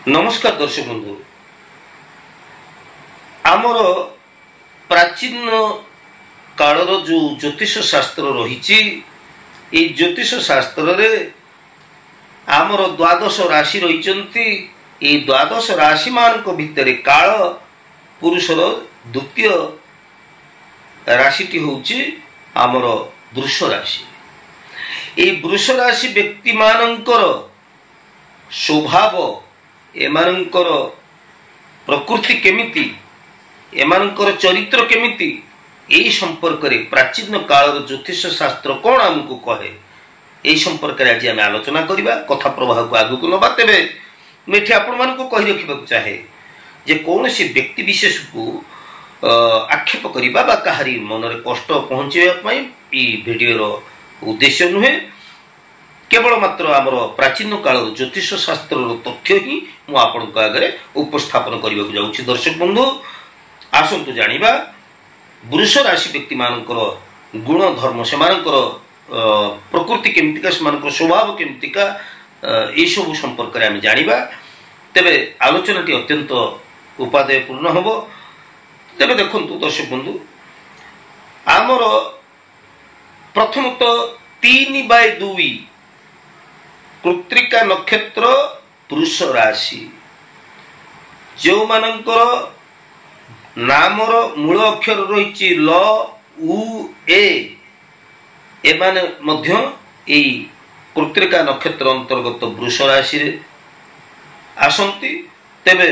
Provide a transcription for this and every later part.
नमस्कार दर्शक बंधु आमर प्राचीन कालर जो ज्योतिष शास्त्र रही ज्योतिष शास्त्र रे आमर द्वादश राशि रही द्वादश राशि मान भितर काल पुरुषर द्वितीय राशिटी होची आमर वृष राशि। ये वृष राशि व्यक्ति मानकर स्वभाव एमानंकर प्रकृति केमिति एमानंकर चरित्र केमिति यही संपर्क रे प्राचीन कालर ज्योतिष शास्त्र कौन आमको कहे यही संपर्क रे आज आम आलोचना करबा कथा प्रवाह को आगु नबा। तेबे मैं आपण मान को कहि रखिबा चाहे जे कौन सी व्यक्ति विशेष को आक्षेप करबा बा कहारी मन रे कष्ट पहुंचेबा पई ई वीडियो रो उद्देश्य नुहे केवल मात्र आमर प्राचीन काल ज्योतिष शास्त्र तथ्य ही मु आपण आगे उपस्थापन करने को जाऊँ। दर्शक बंधु आसतु जानिबा वृष राशि व्यक्ति मानकर गुण धर्म से प्रकृति केमतिका से स्वभाव केमतिका ये सब संपर्क में आम जानिबा। तेबे आलोचनाटी अत्यंत उपादेयपूर्ण हम। तेबे देखंतु दर्शक बंधु आमर प्रथमतः 3/2 कृत्रिका नक्षत्र वृष राशि जो मानकर नामर मूल अक्षर रही ल उ ए एमाने मध्य एई कृत्रिका नक्षत्र अंतर्गत वृष राशि रे आसंती। तेबे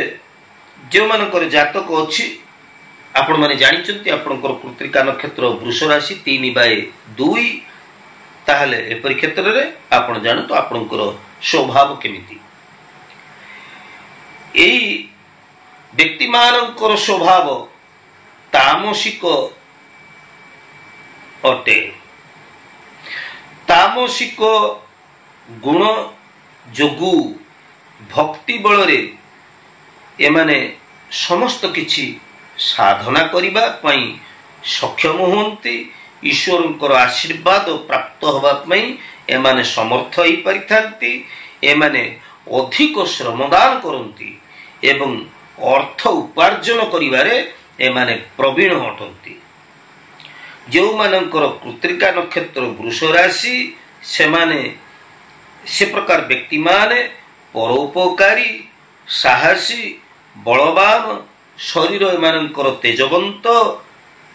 जो मानकर जातक अछि आपण माने जानिचंती आपनकर कृत्रिका नक्षत्र वृष राशि 3/2 ताहले एपरि क्षेत्र रे आपण जानतो आपनकर स्वभाव केमिति एई व्यक्ति मानकर स्वभाव तामसिक अटे। तामसिक गुण जोगु भक्ति बल रे एमाने समस्त किछि साधना करिबा पई सक्षम होंती ईश्वर आशीर्वाद प्राप्त होगा एमाने समर्थ हो पारिथांती एमाने अधिक श्रमदान करती एवं अर्थ उपार्जन करिवारे एमाने प्रवीण हटंती। जो मानकर कृत्रिका नक्षत्र वृष राशि से प्रकार व्यक्ति माने परोपकारी साहसी बलवान शरीर एमानकर तेजवंत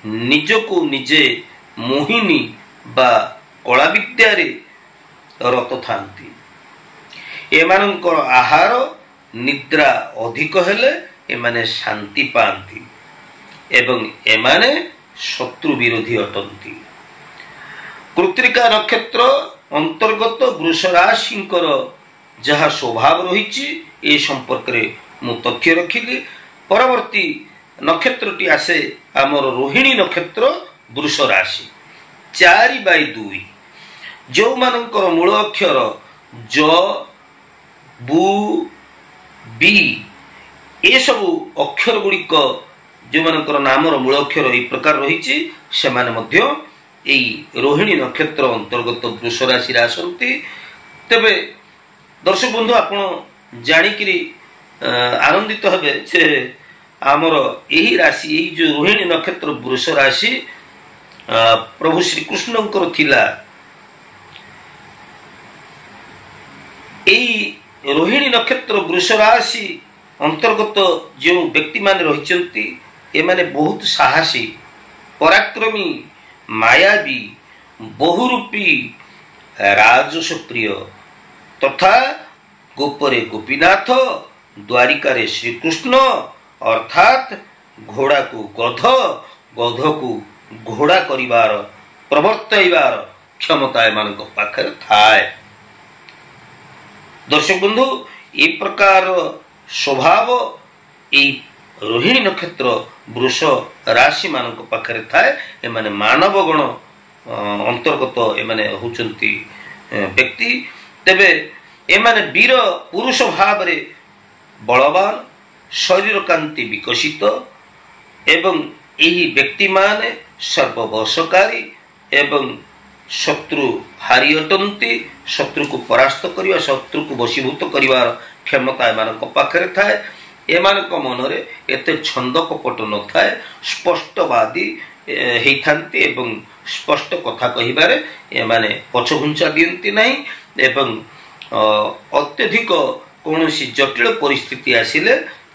निजको निजे मोहिनी बा कला विद्यारे रत थांती। एमानंकर आहार निद्रा अधिक हेले एमाने शांति पांती एवं एमाने शत्रु विरोधी अटंती। कृत्रिका नक्षत्र अंतर्गत वृष राशिंकर जहा स्वभाव रही ए संपर्क रे मु तथ्य रखिली। परवर्ती नक्षत्रटी आसे आमर रोहिणी नक्षत्र वृष राशि 4/2 जो मानकर मूल अक्षर ज बु बी ए सब अक्षर गुड़िक जो मानकर नामर मूल अक्षर ए प्रकार रही से माने मध्य एई रोहिणी नक्षत्र अंतर्गत वृष राशि आसंती। तेबे दर्शक बंधु आपण जानिकरी आनंदित हेबे जे आमर यही राशि यही जो रोहिणी नक्षत्र वृष राशि प्रभु श्री कृष्णंकर थिला। एई रोहिणी नक्षत्र वृष राशि अंतर्गत जो व्यक्ति माने रहिचंती एमाने बहुत साहसी पराक्रमी मायावी बहुरूपी राजसप्रिय तथा गोपरे गोपीनाथ द्वारिका श्री कृष्ण अर्थात घोड़ा को गध गध को घोड़ा करिवार प्रवर्तइबार क्षमता एमानक पाखरे थाए। दर्शक बंधु ए प्रकार स्वभाव ए रोहिणी नक्षत्र वृष राशि मानक पाखरे थाए। एमाने मानव गण अंतर्गत एमाने होचंती व्यक्ति। तेबे एमाने वीर पुरुष भाव रे बलवान शरीर कांति विकसित एवं यही व्यक्ति माने सर्ववशकारी एवं शत्रु हारी अटंती शत्रु को परास्त करवा शत्रु को वशीभूत करिवार क्षमता एमानक पाखरे थाए एमानक मनरे एते छंद कपट न थाए स्पष्टवादी हेइथांती एवं स्पष्ट कथा कहिबारे एमाने पछघुंचा दियंती नाही एवं अत्यधिक कौनसी जटिल परिस्थिति आसिले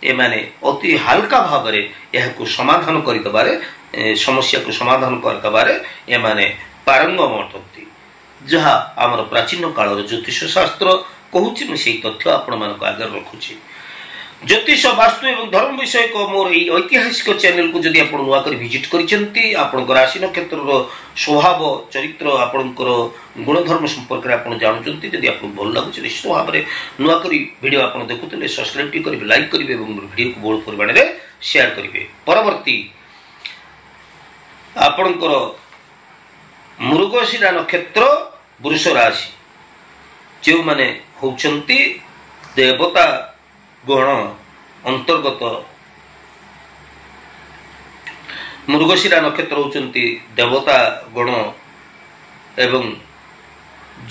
एमाने अति हल्का भावरे यहाकु समाधान करिदबारे समस्या को समाधान करदबारे एमाने पारंगम अटंती जहा आमर प्राचीन कालर ज्योतिष शास्त्र कहूची मैं से तथ्य आपण मानक आगे रखुची। ज्योतिष वास्तु एवं धर्म विषय को मोर ऐतिहासिक चैनल को जदि आपण नुआ कर विजिट करिसेंती आपनकर राशि नक्षत्र स्वभाव चरित्र आपनकर गुणधर्म संपर्क रे आपण जानुचंती जदि आपण भल लागुची निश्चित भाव रे नुआ करी वीडियो आपण देखुतले सब्सक्राइब करिवे लाइक करिवे एवं वीडियो को बहुत परिमाण रे शेयर करिवे। परवर्ती आपनकर मृगशिरा नक्षत्र वृष राशि जो माने होचंती देवता गण अंतर्गत मृगशिरा नक्षत्र होचंती देवता गण एवं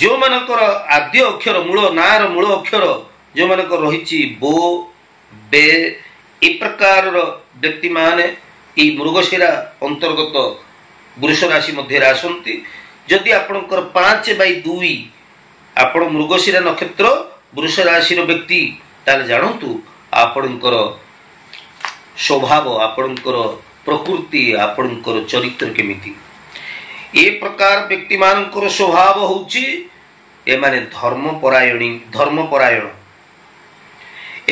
जो मानकर आद्य अक्षर मूल नार मूल अक्षर जो मानकर रहिछि बो बे ए प्रकार व्यक्ति माने ई मृगशिरा अंतर्गत वृष राशि मध्य आसंती जदि आपणकर 5/2 आपण मृगशिरा नक्षत्र वृष राशि व्यक्ति ताले जानतु आपणकर स्वभाव आपणकर प्रकृति आपणकर चरित्र केमिति ए प्रकार व्यक्ति मानकर स्वभाव होउची ए माने धर्मपरायण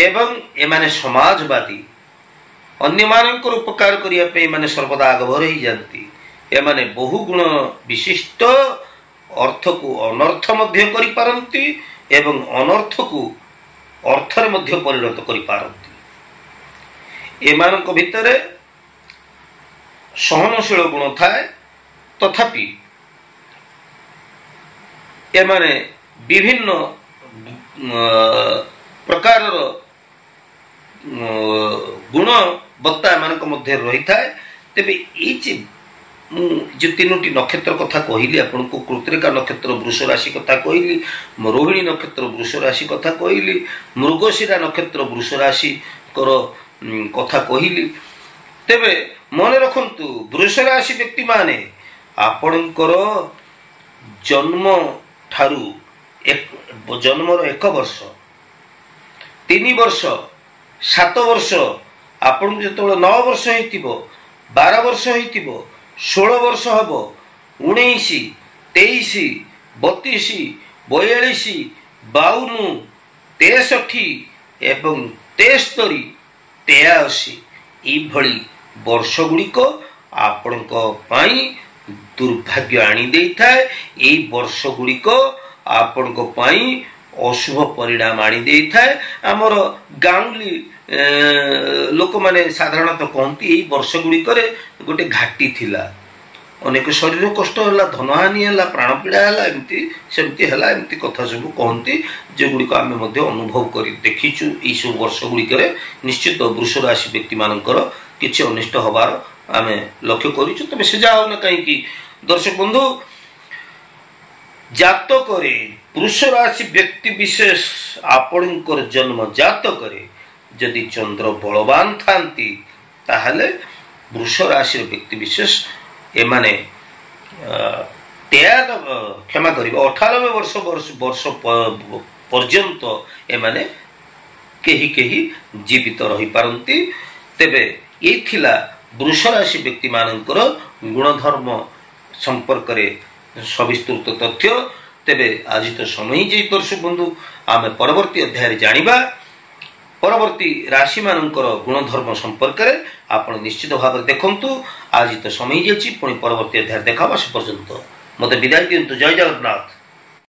एवं ए माने समाजवादी अन्य मानकर उपकार करिया पे माने सर्वदा आगभर ही जानती एमाने बहुगुण विशिष्ट अर्थ को अनर्थ मध्य करि पारंती एवं अनर्थ को अर्थरे मध्य परिणत करि पारंती। एमानक भितरे सहनशील गुण थाए तथापि एमाने विभिन्न प्रकार गुण बत्ता एमानक मध्य रही थाए। तेबे ई जो तीनोटी नक्षत्र कथा कहली आपन को कृत्रिका नक्षत्र वृष राशि कथा कहली रोहिणी नक्षत्र वृष राशि कथा कहली मृगशिरा नक्षत्र वृष राशि कथा कहली। तेबे मन रखंतु वृष राशि व्यक्ति माने आपणकर जन्म ठारू जन्मर 1 वर्ष 3 वर्ष 7 वर्ष आपन जतो 9 वर्ष हेतिबो 12 वर्ष हेतिबो 16 वर्ष हब 19 23 32 42 52 63 एवं 73 83 भली वर्ष गुड़िक आपणक पाई दुर्भाग्य आनी दे थाए। ए वर्ष गुड़िक आपणक पाई अशुभ परिणाम आनी दे थाए। आमर गाउली लोक माने साधारणतः कहती यही वर्ष गुड़िक गोटे घाटी थिला अनेक शरीर कष्ट है धनहानि है प्राणपीड़ा है एमती सेमती है एमती कथा सब कहती जो गुड़िक आम अनुभव कर देखीचु यही सब वर्ष गुड़िक निश्चित वृष राशि व्यक्ति मानकर किसी अनिष्ट हबार आम लक्ष्य करूँ। तबे से जाओ ना कहीं दर्शक बंधु जातक वृष राशि व्यक्ति विशेष आपणकर जन्म जातक जदि चंद्र बलवान थांती ताहले वृष राशि व्यक्ति विशेष एमाने क्षमा करिब 98 वर्ष पर्यंत एमाने केही केही जीवित रही पारंती। तेबे ये थिला वृष राशि व्यक्ति मानकर गुणधर्म संपर्क रे सविस्तृत तथ्य। तेबे आज तो समय जे दर्शक बंधु आमे परवर्ती अध्याय रे जानिबा परवर्ती राशि मानकर गुणधर्म संपर्क रे आपण निश्चित भाव देखंतु। आज तो समय जे पुणी परवर्ती अध्याय देखा से पर्यंत मते विदाय दियंतु। जय जगन्नाथ।